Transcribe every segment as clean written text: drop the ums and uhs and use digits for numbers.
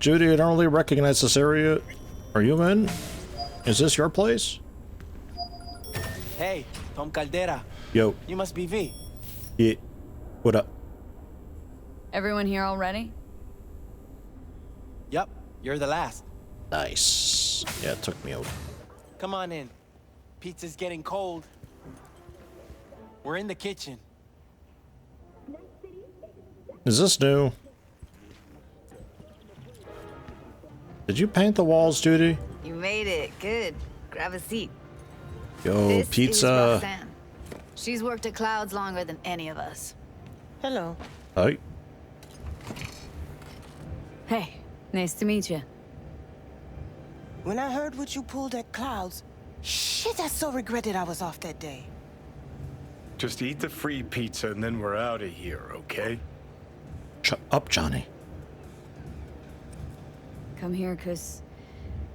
Judy, I don't really recognize this area. Are you in? Is this your place? Hey, Tom Caldera. Yo. You must be V. Yeah. What up? Everyone here already? Yup, you're the last. Nice. Yeah, it took me out. Come on in. Pizza's getting cold. We're in the kitchen. Is this new? Did you paint the walls, Judy? You made it. Good. Grab a seat. Yo, This pizza. is Roxanne. She's worked at Clouds longer than any of us. Hello. Hi. Hey, nice to meet you. When I heard what you pulled at Clouds, shit, I so regretted I was off that day. Just eat the free pizza and then we're out of here, okay? Shut up, Johnny. Come here, 'cause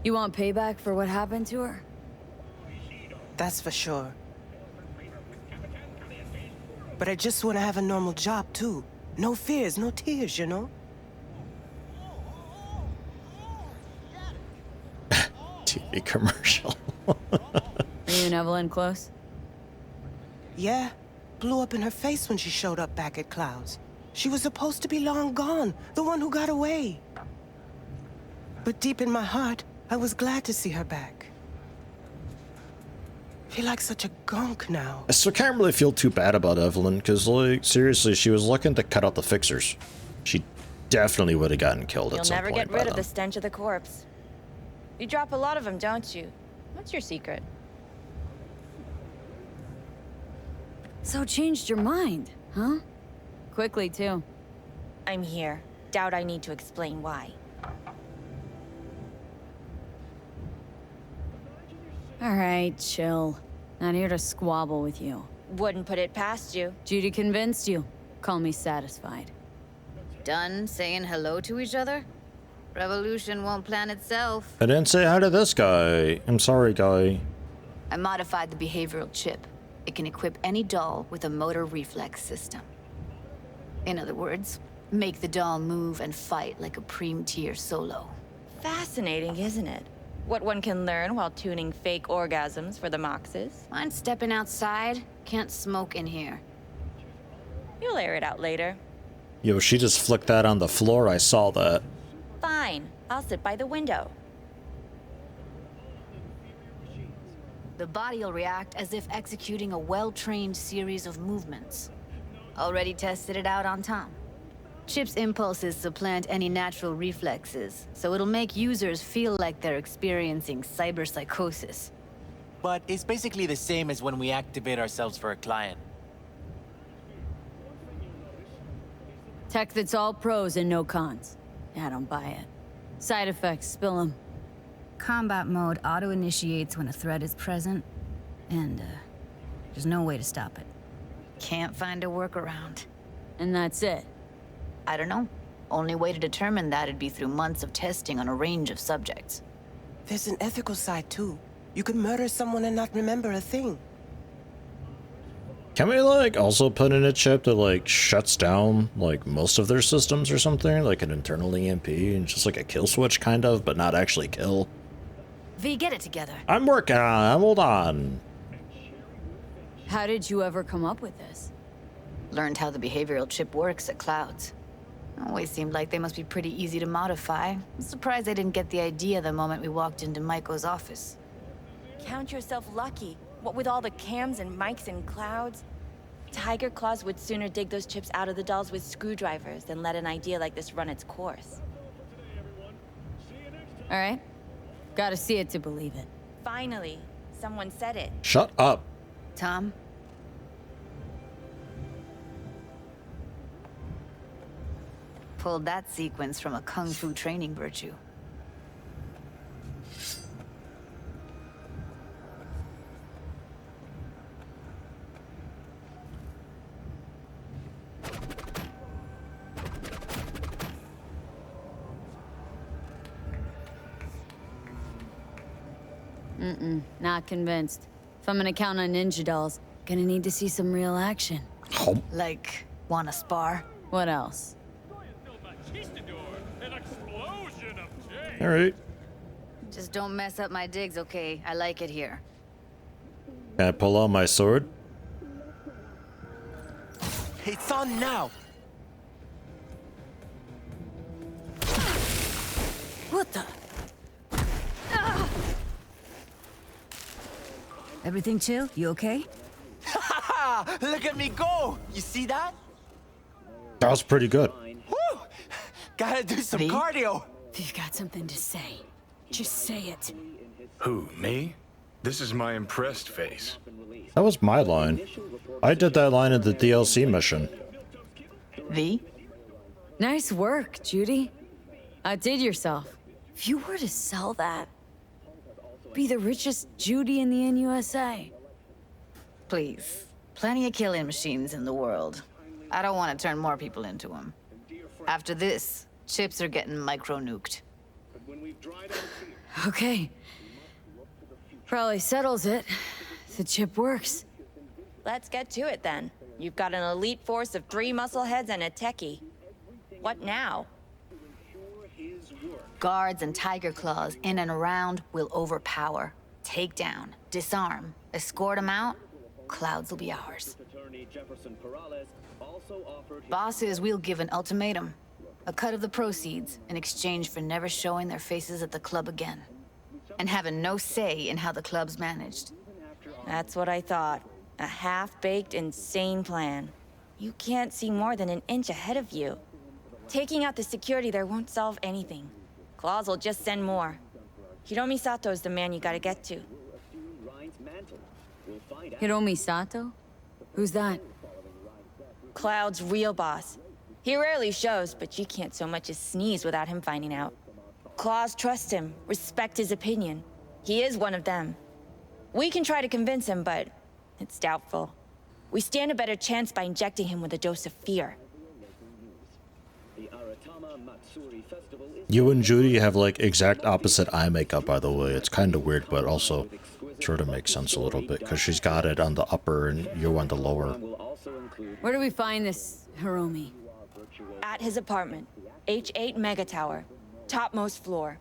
you want payback for what happened to her? That's for sure. But I just want to have a normal job, too. No fears, no tears, you know? TV commercial. Are you and Evelyn close? Yeah. Blew up in her face when she showed up back at Clouds. She was supposed to be long gone, the one who got away. But deep in my heart, I was glad to see her back. Feel like such a gunk now. I still can't really feel too bad about Evelyn, because, like, seriously, she was looking to cut out the fixers. She definitely would have gotten killed at some point. You'll never get rid of them. the stench of the corpse. You drop a lot of them, don't you? What's your secret? So changed your mind, huh? Quickly, too. I'm here. Doubt I need to explain why. All right, chill. Not here to squabble with you. Wouldn't put it past you. Judy convinced you. Call me satisfied. Done saying hello to each other? Revolution won't plan itself. I didn't say hi to this guy. I'm sorry, guy. I modified the behavioral chip. It can equip any doll with a motor reflex system. In other words, make the doll move and fight like a Prem-tier solo. Fascinating, isn't it? What one can learn while tuning fake orgasms for the Moxes. Mind stepping outside? Can't smoke in here. You'll air it out later. Yo, she just flicked that on the floor. I saw that. Fine. I'll sit by the window. The body will react as if executing a well-trained series of movements. Already tested it out on Tom. Chip's impulses supplant any natural reflexes, so it'll make users feel like they're experiencing cyberpsychosis. But it's basically the same as when we activate ourselves for a client. Tech that's all pros and no cons. I don't buy it. Side effects, spill them. Combat mode auto-initiates when a threat is present, and there's no way to stop it. Can't find a workaround. And that's it. I don't know. Only way to determine that'd be through months of testing on a range of subjects. There's an ethical side, too. You could murder someone and not remember a thing. Can we, like, also put in a chip that, like, shuts down, like, most of their systems or something? Like an internal EMP and just like a kill switch, kind of, but not actually kill? V, get it together. I'm working on it. Hold on. How did you ever come up with this? Learned how the behavioral chip works at Clouds. Always seemed like they must be pretty easy to modify. I'm surprised I didn't get the idea the moment we walked into Maiko's office. Count yourself lucky. What with all the cams and mics and clouds? Tiger Claws would sooner dig those chips out of the dolls with screwdrivers than let an idea like this run its course. All right. Gotta see it to believe it. Finally, someone said it. Shut up. Tom? Pulled that sequence from a kung fu training virtue. Not convinced. If I'm gonna count on ninja dolls, gonna need to see some real action. Oh. Like, wanna spar? What else? An explosion of All right. Just don't mess up my digs, okay? I like it here. Can I pull out my sword? It's on now. What the? Everything chill? You okay? Look at me go. You see that? That was pretty good. Woo! Gotta do some cardio. If you've got something to say, just say it. Who, me? This is my impressed face. That was my line. I did that line in the DLC mission. V? Nice work, Judy. Outdid yourself. If you were to sell that, be the richest Judy in the NUSA. Please. Plenty of killing machines in the world. I don't want to turn more people into them. After this, chips are getting micro-nuked. Okay. Probably settles it. The chip works. Let's get to it then. You've got an elite force of 3 muscleheads and a techie. What now? Guards and tiger claws in and around will overpower, take down, disarm, escort them out. Clouds will be ours. Boss says we'll give an ultimatum. A cut of the proceeds in exchange for never showing their faces at the club again. And having no say in how the club's managed. That's what I thought. A half-baked, insane plan. You can't see more than an inch ahead of you. Taking out the security there won't solve anything. Claws will just send more. Hiromi Sato's the man you gotta get to. Hiromi Sato? Who's that? Cloud's real boss. He rarely shows, but you can't so much as sneeze without him finding out. Claws trust him, respect his opinion. He is one of them. We can try to convince him, but it's doubtful. We stand a better chance by injecting him with a dose of fear. You and Judy have like exact opposite eye makeup, by the way. It's kind of weird, but also sort of makes sense a little bit because she's got it on the upper and you on the lower. Where do we find this Hiromi? At his apartment, H8 Mega Tower, topmost floor.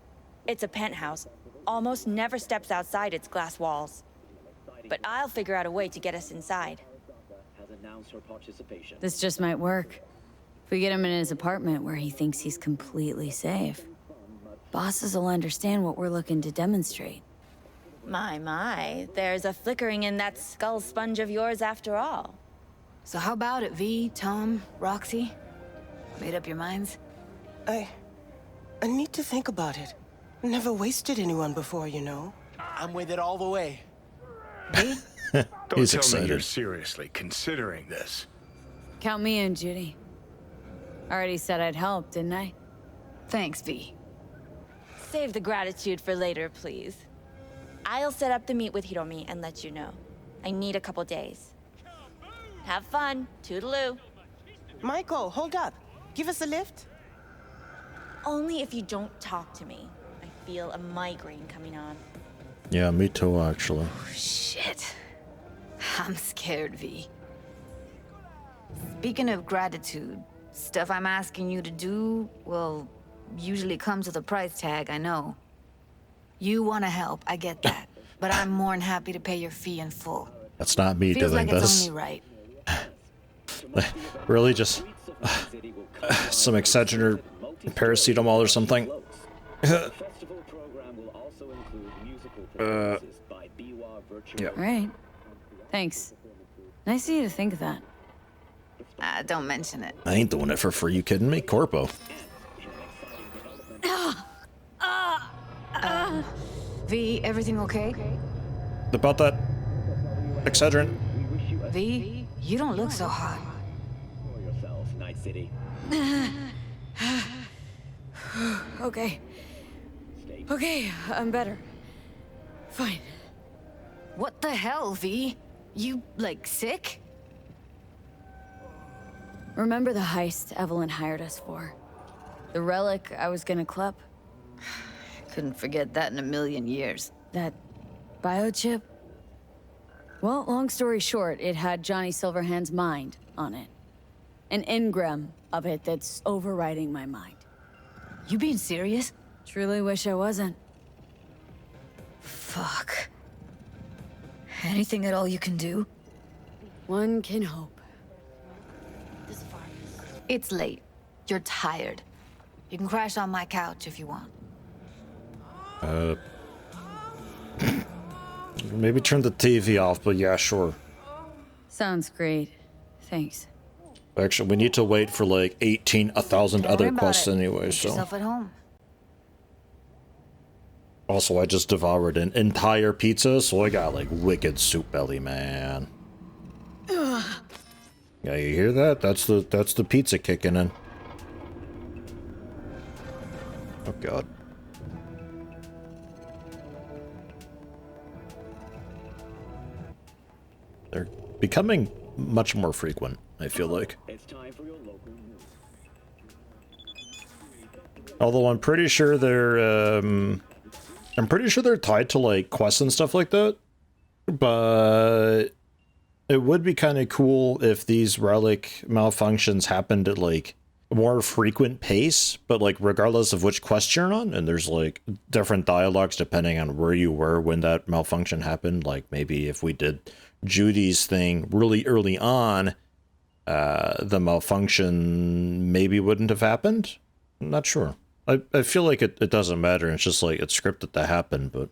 It's a penthouse. Almost never steps outside its glass walls. But I'll figure out a way to get us inside. This just might work. If we get him in his apartment where he thinks he's completely safe, bosses will understand what we're looking to demonstrate. My, there's a flickering in that skull sponge of yours after all. So how about it, V, Tom, Roxy? Made up your minds? I need to think about it. Never wasted anyone before, you know. I'm with it all the way. V? Don't He's tell me you're excited. seriously considering this. Count me in, Judy. Already said I'd help, didn't I? Thanks, V. Save the gratitude for later, please. I'll set up the meet with Hiromi and let you know. I need a couple days. Have fun. Toodaloo. Michael, hold up. Give us a lift. Only if you don't talk to me. I feel a migraine coming on. Yeah, me too, actually. Shit. I'm scared, V. Speaking of gratitude, stuff I'm asking you to do, well, usually comes with a price tag, I know. You want to help, I get that. But I'm more than happy to pay your fee in full. That's not me Feels doing like it's this. only right. Really, just some Excedrin or paracetamol or something. Yeah. All right. Thanks. Nice of you to think of that. Don't mention it. I ain't doing it for free. You kidding me? Corpo. V, everything okay? About that Excedrin. V, you don't look so hot. Okay. Okay, I'm better. Fine. What the hell, V? You, like, sick? Remember the heist Evelyn hired us for? The relic I was gonna club? Couldn't forget that in a million years. That biochip? Well, long story short, it had Johnny Silverhand's mind on it. An engram of it that's overriding my mind. You being serious? Truly wish I wasn't. Fuck. Anything at all you can do? One can hope. It's late. You're tired. You can crash on my couch if you want. Maybe turn the TV off, but yeah, sure. Sounds great. Thanks. Actually, we need to wait for like 1,000 Don't other worry about quests it. anyway, Make so. yourself at home. Also, I just devoured an entire pizza, so I got like wicked soup belly, man. Yeah, you hear that? That's the pizza kicking in. Oh god. They're becoming much more frequent, I feel like. It's time for your local news. Although I'm pretty sure they're tied to like quests and stuff like that. But it would be kind of cool if these relic malfunctions happened at like a more frequent pace, but like regardless of which quest you're on, and there's like different dialogues depending on where you were when that malfunction happened. Like maybe if we did Judy's thing really early on, the malfunction maybe wouldn't have happened. I'm not sure. I feel like it doesn't matter. It's just like it's scripted to happen, but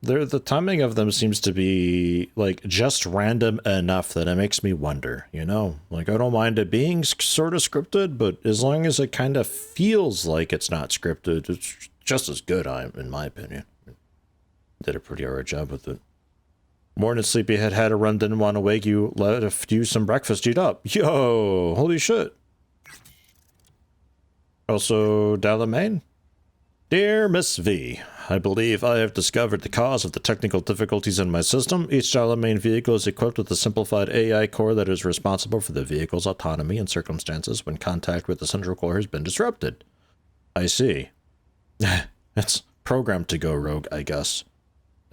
the timing of them seems to be like just random enough that it makes me wonder, you know? Like I don't mind it being sort of scripted, but as long as it kind of feels like it's not scripted, it's just as good, in my opinion. Did a pretty alright job with it. Morning, sleepyhead, had a run, didn't want to wake you, let you some breakfast, eat up. Yo, holy shit. Also, Dalamain. Dear Miss V, I believe I have discovered the cause of the technical difficulties in my system. Each Dalamain vehicle is equipped with a simplified AI core that is responsible for the vehicle's autonomy in circumstances when contact with the central core has been disrupted. I see. It's programmed to go rogue, I guess.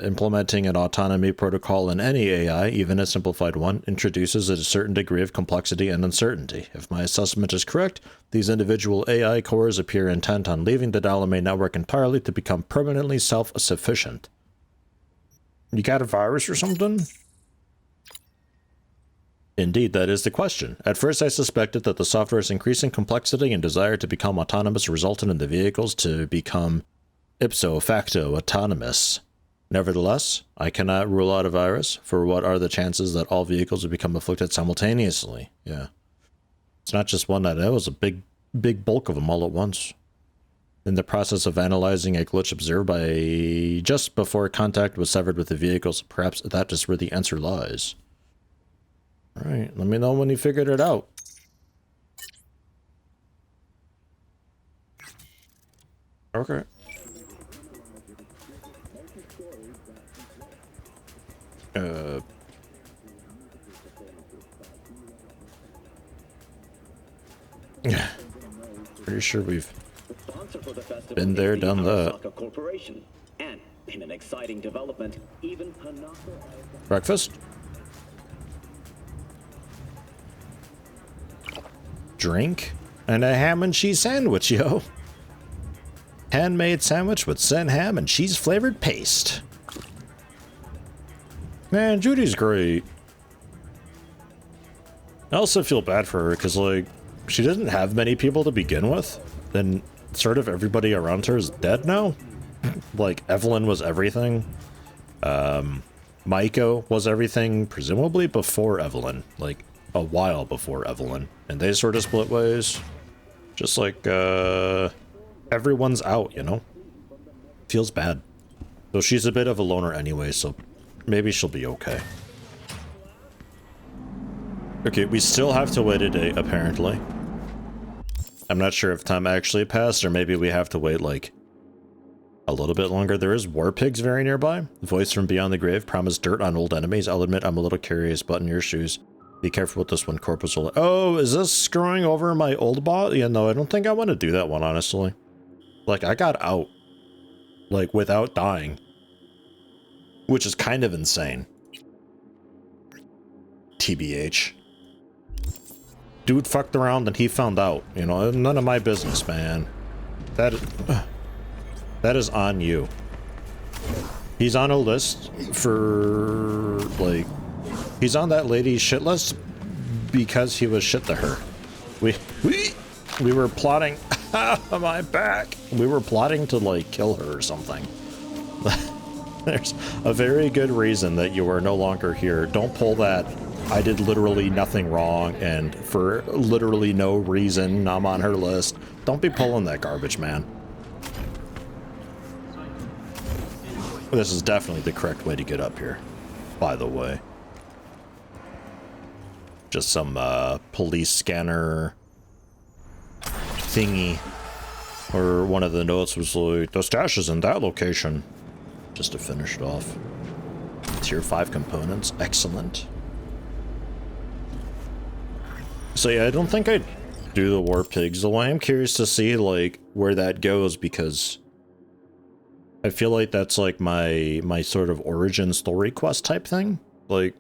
Implementing an autonomy protocol in any AI, even a simplified one, introduces a certain degree of complexity and uncertainty. If my assessment is correct, these individual AI cores appear intent on leaving the Dalamain network entirely to become permanently self-sufficient. You got a virus or something? Indeed, that is the question. At first I suspected that the software's increasing complexity and desire to become autonomous resulted in the vehicles to become ipso facto autonomous. Nevertheless, I cannot rule out a virus, for what are the chances that all vehicles would become afflicted simultaneously? Yeah. It's not just one, that was a big bulk of them all at once. In the process of analyzing a glitch observed by just before contact was severed with the vehicles, perhaps that is where the answer lies. Alright, let me know when you figured it out. Okay. Yeah. Pretty sure we've been there, done that. Corporation. And in an exciting development, even Breakfast? Drink? And a ham and cheese sandwich, yo. Handmade sandwich with sin ham and cheese flavored paste. Man, Judy's great. I also feel bad for her because, like, she didn't have many people to begin with. Then sort of everybody around her is dead now. Like, Evelyn was everything. Maiko was everything, presumably before Evelyn. Like, a while before Evelyn. And they sort of split ways. Just like, everyone's out, you know? Feels bad. Though she's a bit of a loner anyway, so maybe she'll be okay. Okay, we still have to wait a day, apparently. I'm not sure if time actually passed, or maybe we have to wait, like, a little bit longer. There is war pigs very nearby. Voice from beyond the grave, promise dirt on old enemies. I'll admit I'm a little curious, but in your shoes. Be careful with this one, corpus will... Oh, is this screwing over my old bot? Yeah, no, I don't think I want to do that one, honestly. Like, I got out. Like, without dying. Which is kind of insane. TBH. Dude fucked around and he found out. You know, none of my business, man. That... That is on you. He's on a list for, like, he's on that lady's shit list because he was shit to her. We were plotting, my back. We were plotting to, like, kill her or something. There's a very good reason that you are no longer here. Don't pull that, I did literally nothing wrong, and for literally no reason, I'm on her list. Don't be pulling that garbage, man. This is definitely the correct way to get up here, by the way. Just some police scanner thingy. Or one of the notes was like, the stash is in that location. Just to finish it off. Tier 5 components. Excellent. So yeah, I don't think I'd do the war pigs, though I am curious to see, like, where that goes, because I feel like that's like my sort of origin story quest type thing. Like,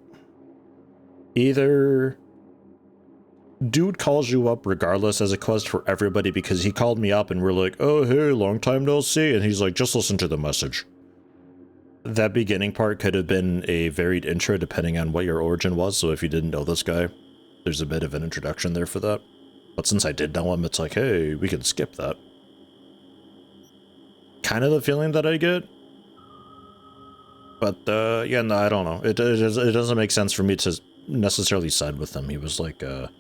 either dude calls you up regardless as a quest for everybody because he called me up and we're like, oh hey, long time no see, and he's like, just listen to the message. That beginning part could have been a varied intro depending on what your origin was, so if you didn't know this guy, there's a bit of an introduction there for that. But since I did know him, it's like, hey, we can skip that. Kind of the feeling that I get. But, yeah, no, I don't know. It doesn't make sense for me to necessarily side with him. He was like a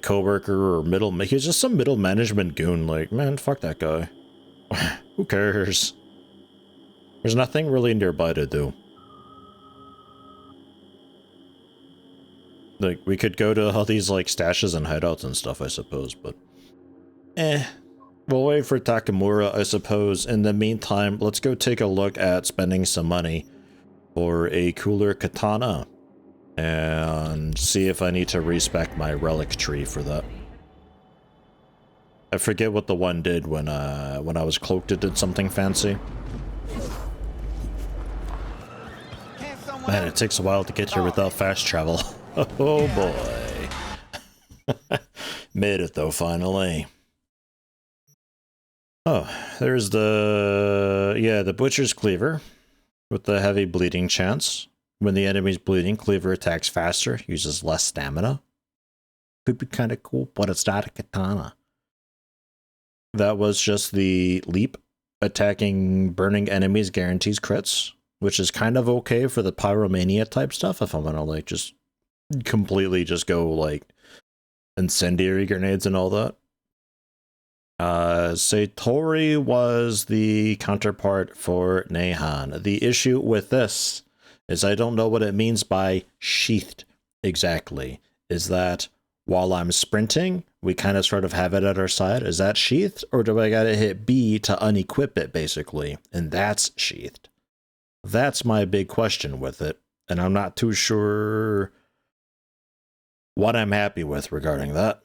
coworker or middle... He's just some middle management goon. Like, man, fuck that guy. Who cares? There's nothing really nearby to do. Like, we could go to all these, like, stashes and hideouts and stuff, I suppose, but... We'll wait for Takamura, I suppose. In the meantime, let's go take a look at spending some money for a cooler katana. And see if I need to respec my relic tree for that. I forget what the one did when I was cloaked. It did something fancy. Man, it takes a while to get here without fast travel. Oh boy. Made it though, finally. Oh, there's the Butcher's Cleaver with the heavy bleeding chance. When the enemy's bleeding, Cleaver attacks faster, uses less stamina. Could be kind of cool, but it's not a katana. That was just the leap. Attacking burning enemies guarantees crits, which is kind of okay for the pyromania type stuff if I'm gonna like just completely just go like incendiary grenades and all that. Satori was the counterpart for Nehan. The issue with this is I don't know what it means by sheathed exactly. Is that while I'm sprinting, we kind of sort of have it at our side? Is that sheathed? Or do I gotta hit B to unequip it, basically? And that's sheathed. That's my big question with it. And I'm not too sure what I'm happy with regarding that.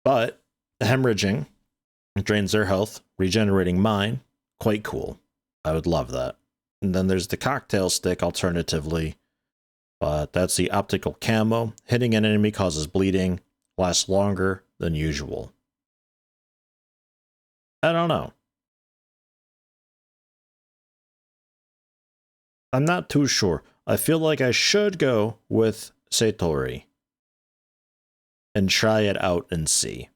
But hemorrhaging drains their health, regenerating mine. Quite cool. I would love that. And then there's the cocktail stick alternatively. But that's the optical camo. Hitting an enemy causes bleeding. Lasts longer than usual. I don't know. I'm not too sure. I feel like I should go with Satori. And try it out and see.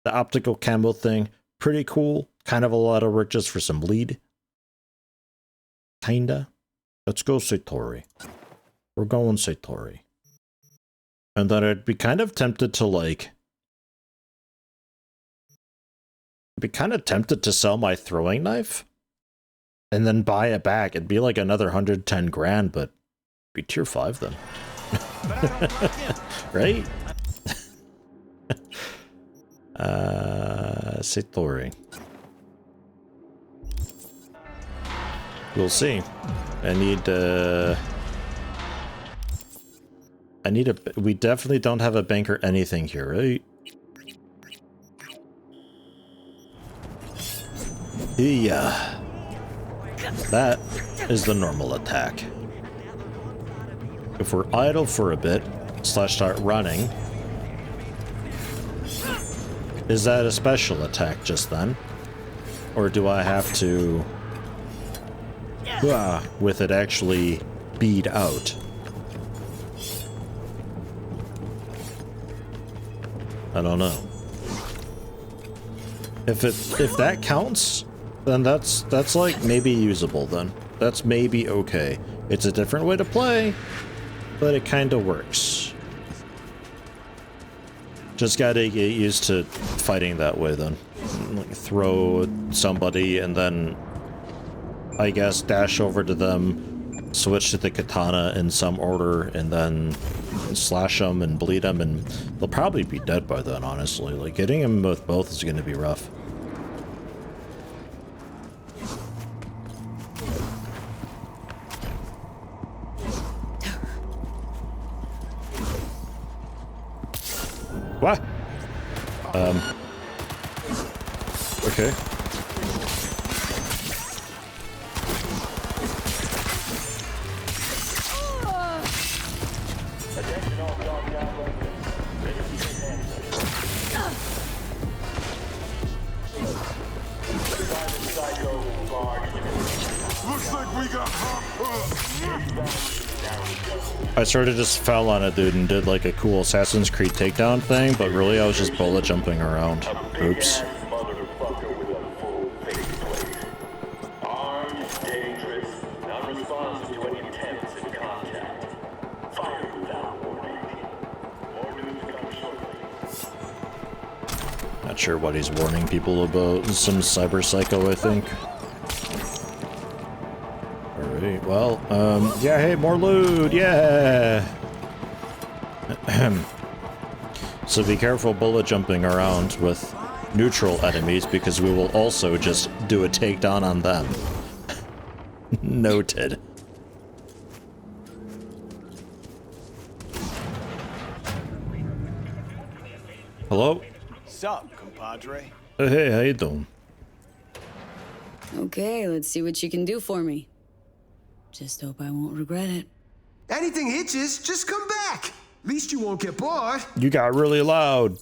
The optical camo thing, pretty cool. Kind of a lot of work just for some bleed. Kinda. Let's go Satori. We're going Satori. And then I'd be kind of tempted to like... I'd be kind of tempted to sell my throwing knife. And then buy it back. It'd be like another 110 grand, but be tier 5 then. Right? Satori. We'll see. We definitely don't have a bank or anything here, right? Yeah. That is the normal attack. If we're idle for a bit, / start running, is that a special attack just then? Or do I have to... with it actually bead out? I don't know. If that counts, then that's like maybe usable then. That's maybe okay. It's a different way to play, but it kind of works. Just gotta get used to fighting that way then. Like throw somebody and then, I guess, dash over to them, switch to the katana in some order, and then slash them and bleed them, and they'll probably be dead by then, honestly. Like, getting them with both is gonna be rough. What? Okay. Looks like we got I sort of just fell on a dude and did like a cool Assassin's Creed takedown thing, but really I was just bullet jumping around. Oops. Not sure what he's warning people about. Some cyber psycho, I think. Alright, well, yeah, hey, more loot, yeah! So be careful bullet jumping around with neutral enemies, because we will also just do a takedown on them. Noted. Hello? Sup, compadre? Hey, how you doing? Okay, let's see what you can do for me. Just hope I won't regret it. Anything hitches, just come back. At least you won't get bored. You got really loud.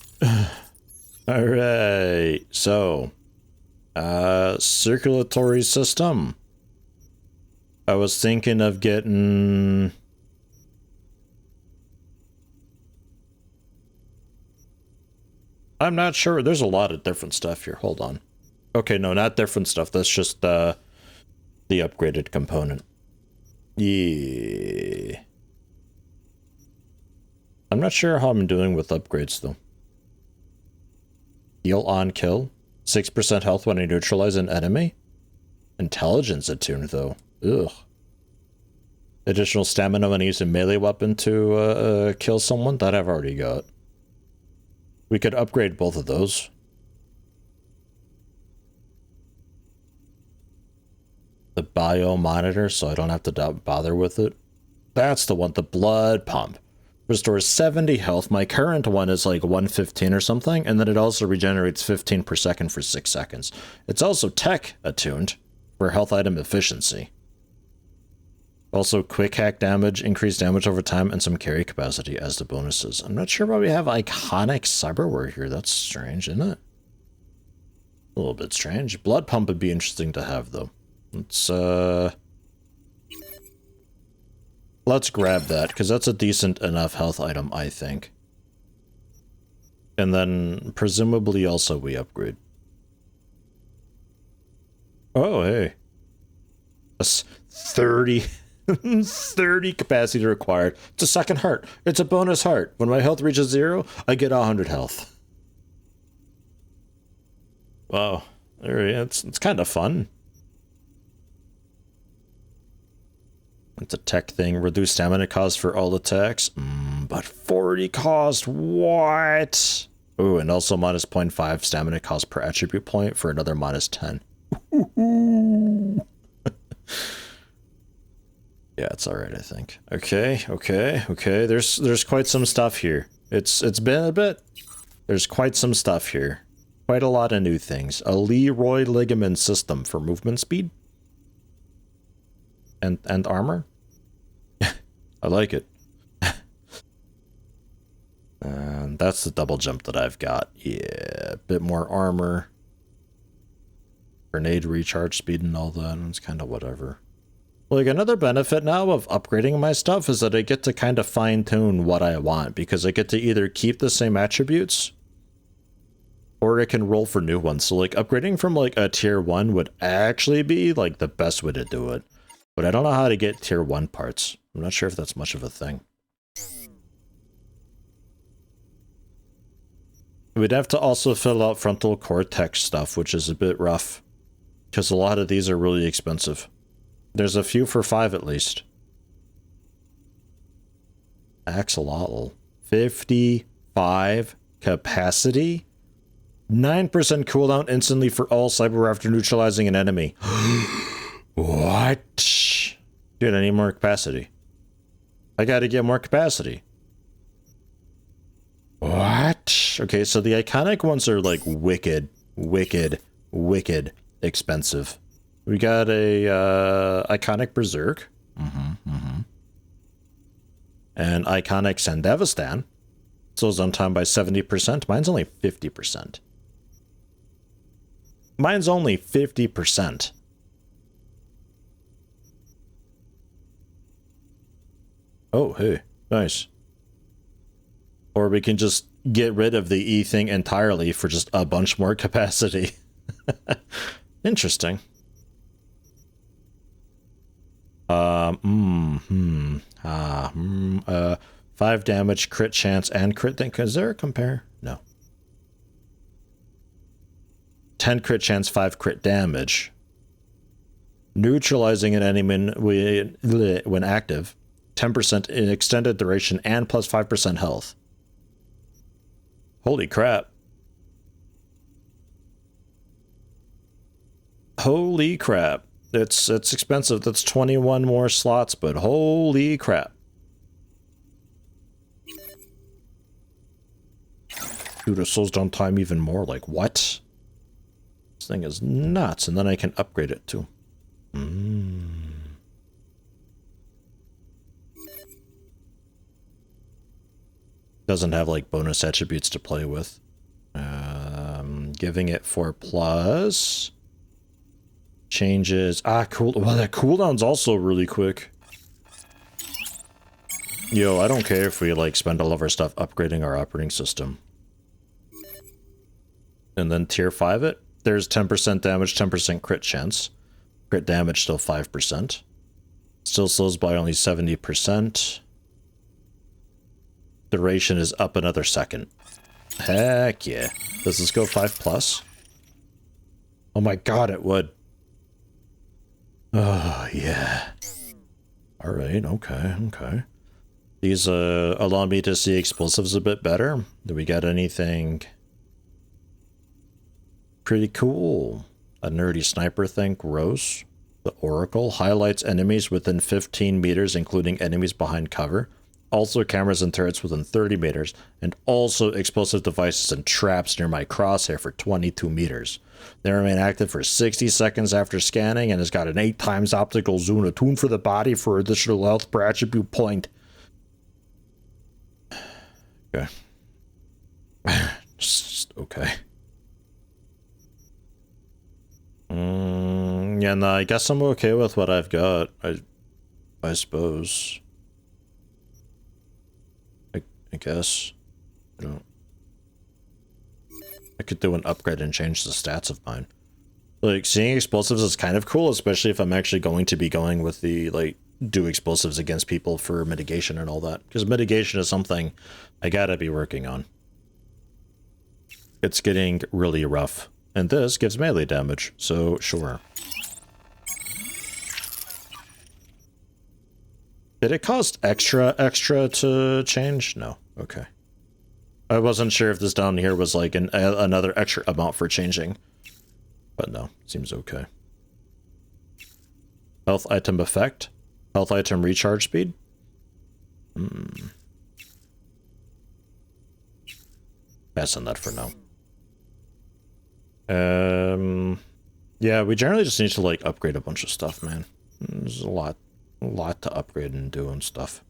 Alright, so... circulatory system. I was thinking of getting... I'm not sure. There's a lot of different stuff here. Hold on. Okay, no, not different stuff. That's just the upgraded component. Yeah. I'm not sure how I'm doing with upgrades, though. Heal on kill. 6% health when I neutralize an enemy. Intelligence attuned, though. Ugh. Additional stamina when I use a melee weapon to kill someone. That I've already got. We could upgrade both of those. The bio monitor, so I don't have to bother with it. That's the one, the blood pump. Restores 70 health. My current one is like 115 or something, and then it also regenerates 15 per second for 6 seconds. It's also tech attuned for health item efficiency. Also quick hack damage, increased damage over time, and some carry capacity as the bonuses. I'm not sure why we have iconic cyberware here. That's strange, isn't it? A little bit strange. Blood pump would be interesting to have, though. Let's grab that, because that's a decent enough health item, I think. And then, presumably, also we upgrade. Oh, hey. That's 30... 30 capacity required. It's a second heart. It's a bonus heart. When my health reaches 0, I get 100 health. Wow. It's kind of fun. It's a tech thing. Reduce stamina cost for all attacks. But 40 cost. What? Ooh, and also minus 0.5 stamina cost per attribute point for another minus 10. Yeah, it's alright, I think. Okay. There's quite some stuff here. It's been a bit. There's quite some stuff here. Quite a lot of new things. A Leroy ligament system for movement speed. And armor. I like it. And that's the double jump that I've got. Yeah, a bit more armor. Grenade recharge speed and all that, and it's kind of whatever. Like, another benefit now of upgrading my stuff is that I get to kind of fine-tune what I want, because I get to either keep the same attributes, or I can roll for new ones. So, like, upgrading from, like, a tier 1 would actually be, like, the best way to do it. But I don't know how to get tier 1 parts. I'm not sure if that's much of a thing. We'd have to also fill out frontal cortex stuff, which is a bit rough, because a lot of these are really expensive. There's a few for 5 at least. Axolotl. 55 capacity? 9% cooldown instantly for all Cyberware after neutralizing an enemy. What? Dude, I need more capacity. I gotta get more capacity. What? Okay, so the iconic ones are like wicked expensive. We got a iconic Berserk. And iconic Sandevistan. Slows down time by 70%. Mine's only 50%. Mine's only 50%. Oh, hey. Nice. Or we can just get rid of the E thing entirely for just a bunch more capacity. Interesting. 5 damage, crit chance, and crit thing. Is there a compare? No. 10 crit chance, 5 crit damage. Neutralizing an enemy when active. 10% in extended duration and plus 5% health. Holy crap. Holy crap. It's expensive. That's 21 more slots, but holy crap. Dude, it slows down time even more. Like, what? This thing is nuts. And then I can upgrade it too. Doesn't have like bonus attributes to play with. Giving it 4+. Changes. Cool. Well, that cooldown's also really quick. Yo, I don't care if we like spend all of our stuff upgrading our operating system. And then tier 5 it. There's 10% damage, 10% crit chance. Crit damage still 5%. Still slows by only 70%. Duration is up another second. Heck yeah. Does this go 5+? Oh my god, it would. Oh, yeah. Alright, okay. These allow me to see explosives a bit better. Do we got anything pretty cool? A nerdy sniper thing, gross. The Oracle highlights enemies within 15 meters, including enemies behind cover. Also cameras and turrets within 30 meters, and also explosive devices and traps near my crosshair for 22 meters. They remain active for 60 seconds after scanning, and has got an 8 times optical zoom attuned for the body for additional health per attribute point. Okay. Just okay. Yeah, no, I guess I'm okay with what I've got. I suppose. I guess. I could do an upgrade and change the stats of mine. Like, seeing explosives is kind of cool, especially if I'm actually going to be going with the, like, do explosives against people for mitigation and all that. Because mitigation is something I gotta be working on. It's getting really rough. And this gives melee damage, so sure. Did it cost extra to change? No. Okay. I wasn't sure if this down here was like another extra amount for changing. But no, seems okay. Health item effect. Health item recharge speed. Pass on that for now. Yeah, we generally just need to like upgrade a bunch of stuff, man. There's a lot to upgrade and do and stuff.